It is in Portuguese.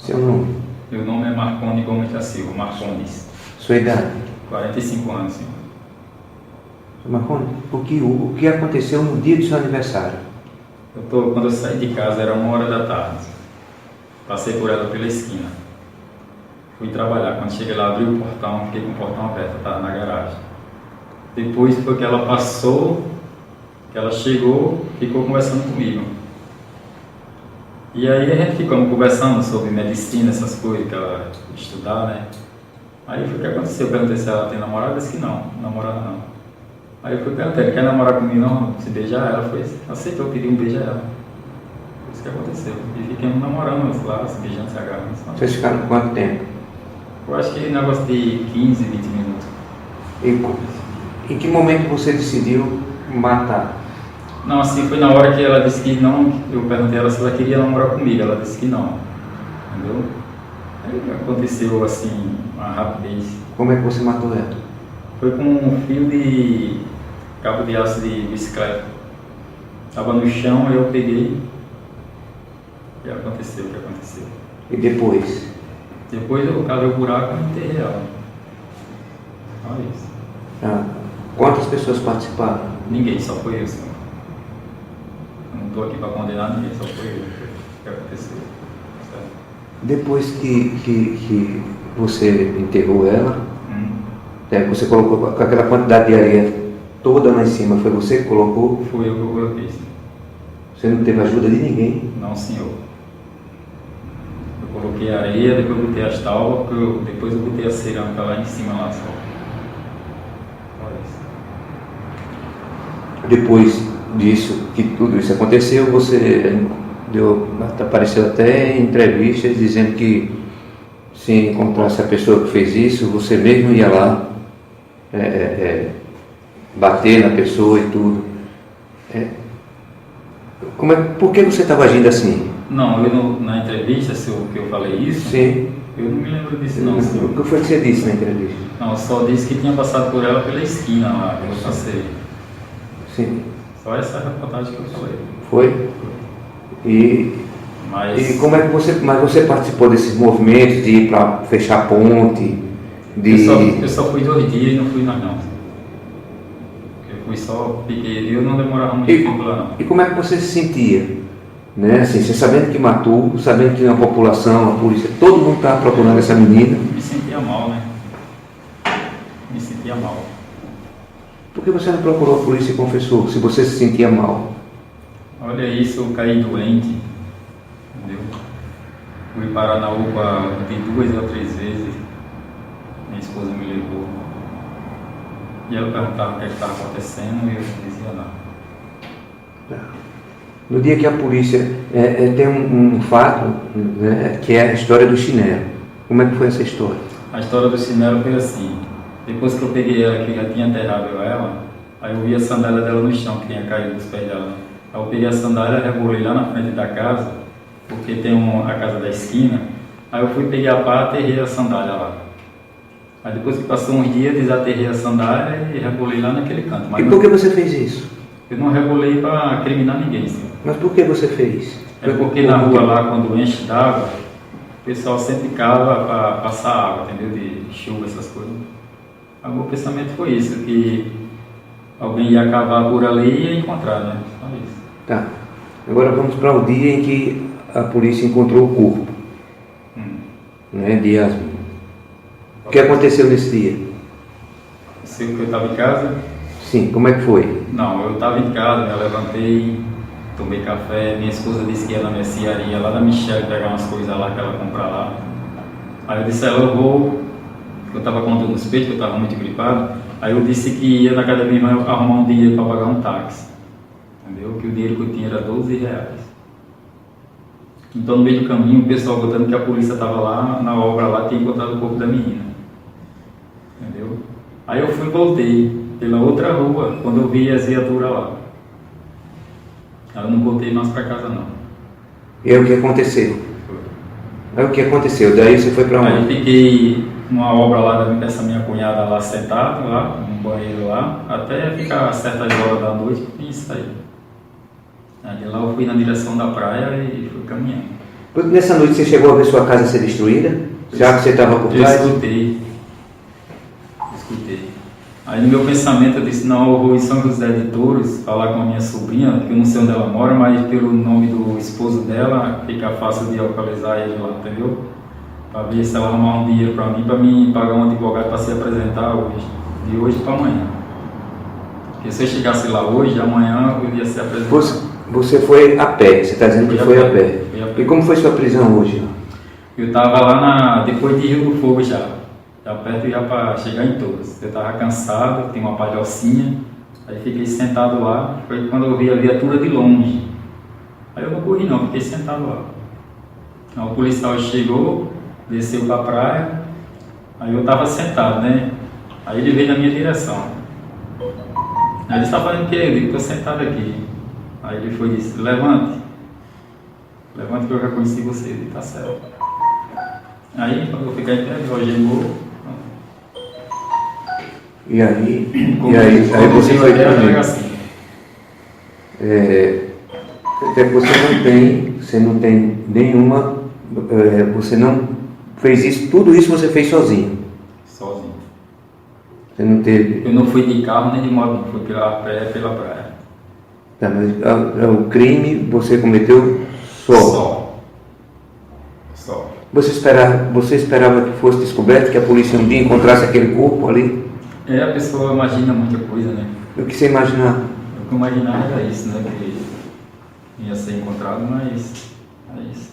Seu nome? Meu nome é Marcondes Gomes da Silva, Marcondes. Sua idade? 45 anos, senhor. Marcondes, o que aconteceu no dia do seu aniversário? Quando eu saí de casa era 1h da tarde. Passei por ela pela esquina. Fui trabalhar. Quando cheguei lá, abri o portão, fiquei com o portão aberto, estava na garagem. Depois foi que ela passou, que ela chegou, ficou conversando comigo. E aí a gente ficou conversando sobre medicina, essas coisas que ela estudar, né? Aí foi o que aconteceu. Eu perguntei se ela tem namorada, disse que não, namorada não. Aí eu fui perguntar, quer namorar comigo não? Se beijar ela, foi, aceitou, pediu um beijo a ela. Foi isso que aconteceu. E fiquemos namorando lá, se beijando, se agarrando. Vocês ficaram quanto tempo? Eu acho que negócio de 15, 20 minutos. Em que momento você decidiu matar? Não, assim, foi na hora que ela disse que não, eu perguntei a ela se ela queria namorar comigo, ela disse que não, entendeu? Aí aconteceu assim, uma rapidez. Como é que você matou ela? Foi com um fio de cabo de aço de bicicleta. Estava no chão, aí eu peguei e aconteceu o que aconteceu. E depois? Depois eu cavei o buraco e enterrei ela. Olha isso. Ah, quantas pessoas participaram? Ninguém, só foi eu, senhor. Não estou aqui para condenar ninguém, só foi eu que aconteceu. Certo? Depois que você enterrou ela, você colocou com aquela quantidade de areia toda lá em cima, foi você que colocou? Foi eu que coloquei, senhor. Você não teve ajuda de ninguém? Não, senhor. Eu coloquei areia, depois eu botei as tábuas, depois eu botei a cerâmica lá em cima, lá só. Olha isso. Depois disso, que tudo isso aconteceu, você apareceu até em entrevistas dizendo que se encontrasse a pessoa que fez isso, você mesmo ia lá bater na pessoa e tudo. Por que você estava agindo assim? Não, na entrevista, que eu falei isso, sim, eu não me lembro disso não, senhor. O que foi que você disse na entrevista? Não, eu só disse que tinha passado por ela pela esquina lá, que eu passei. Sim. Só essa reportagem que eu falei. Foi? Mas como é que você participou desses movimentos de ir para fechar a ponte? Eu só fui 2 dias e não fui mais não. Eu fui só, piquei, eu não demorava muito tempo lá não. E como é que você se sentia? Né? Assim, você sabendo que matou, sabendo que a população, a polícia, todo mundo estava procurando essa menina. Me sentia mal, né? Me sentia mal. Por que você não procurou a polícia e confessou, se você se sentia mal? Olha isso, eu caí doente, entendeu? Fui parar na UPA de 2 ou 3 vezes, minha esposa me levou. E ela perguntava o que estava acontecendo e eu não dizia nada. No dia que a polícia tem um fato, né, que é a história do chinelo. Como é que foi essa história? A história do chinelo foi assim. Depois que eu peguei ela, que já tinha enterrado ela, aí eu vi a sandália dela no chão, que tinha caído dos pés dela. Aí eu peguei a sandália, rebolei lá na frente da casa, porque tem a casa da esquina. Aí eu fui, peguei a pá, aterrei a sandália lá. Aí depois que passou uns dias, desaterrei a sandália e rebolei lá naquele canto. Mas e por que você fez isso? Eu não rebolei para criminar ninguém, senhor. Mas por que você fez? É porque na rua lá, quando enche d'água, o pessoal sempre cava para passar água, entendeu? De chuva, essas coisas. O meu pensamento foi isso, que alguém ia cavar por ali e ia encontrar, né? Só isso. Tá. Agora vamos para o dia em que a polícia encontrou o corpo, né, de Yasmin. O que aconteceu nesse dia? Sei que eu estava em casa? Sim, como é que foi? Não, eu estava em casa, me levantei, tomei café, minha esposa disse que ia na mercearia lá da Michelle pegar umas coisas lá que ela compra lá. Aí eu disse a ela, eu estava com dor nos peitos, eu estava muito gripado. Aí eu disse que ia na casa da minha irmã arrumar um dinheiro para pagar um táxi. Entendeu? Que o dinheiro que eu tinha era R$12. Então no meio do caminho o pessoal botando que a polícia estava lá, na obra lá, tinha encontrado o corpo da menina. Entendeu? Aí eu fui e voltei pela outra rua, quando eu vi as viaturas lá. Eu não voltei mais para casa não. E aí o que aconteceu? Aí o que aconteceu? Daí você foi para onde? Aí fiquei numa obra lá dessa minha cunhada lá, sentado lá, num banheiro lá, até ficar certas horas da noite e sair. Aí de lá eu fui na direção da praia e fui caminhando. Nessa noite você chegou a ver sua casa ser destruída? Já que você estava por trás? Eu escutei. Aí no meu pensamento eu disse, não, eu vou em São José de Touros falar com a minha sobrinha, que eu não sei onde ela mora, mas pelo nome do esposo dela fica fácil de localizar ele lá, entendeu? Para ver se ela arrumar um dinheiro para mim pagar um advogado para se apresentar hoje, de hoje para amanhã. Porque se eu chegasse lá hoje, amanhã eu ia se apresentar. Você foi a pé, você está dizendo que foi a pé. E como foi sua prisão hoje? Eu estava lá depois de Rio do Fogo já perto já para chegar em Touros. Eu estava cansado, tem uma palhocinha, aí fiquei sentado lá, foi quando eu vi a viatura de longe. Aí eu não corri não, fiquei sentado lá. Aí o policial chegou, desceu para a praia, aí eu estava sentado, né? Aí ele veio na minha direção. Aí ele estava fazendo o quê? Eu digo, estou sentado aqui. Aí ele foi e disse, levante que eu já conheci você. Ele tá certo. Aí quando eu fiquei em pé, ele algemou. E aí você foi preso. Até você não tem nenhuma, você não fez isso, tudo isso você fez sozinho. Sozinho. Você não teve. Eu não fui de carro nem de moto, não fui pela praia. Tá, mas o crime você cometeu só. Você esperava que fosse descoberto, que a polícia um dia encontrasse aquele corpo ali? A pessoa imagina muita coisa, né? O que você imaginava? O que eu imaginava era isso, né? Que ia ser encontrado, mas é isso.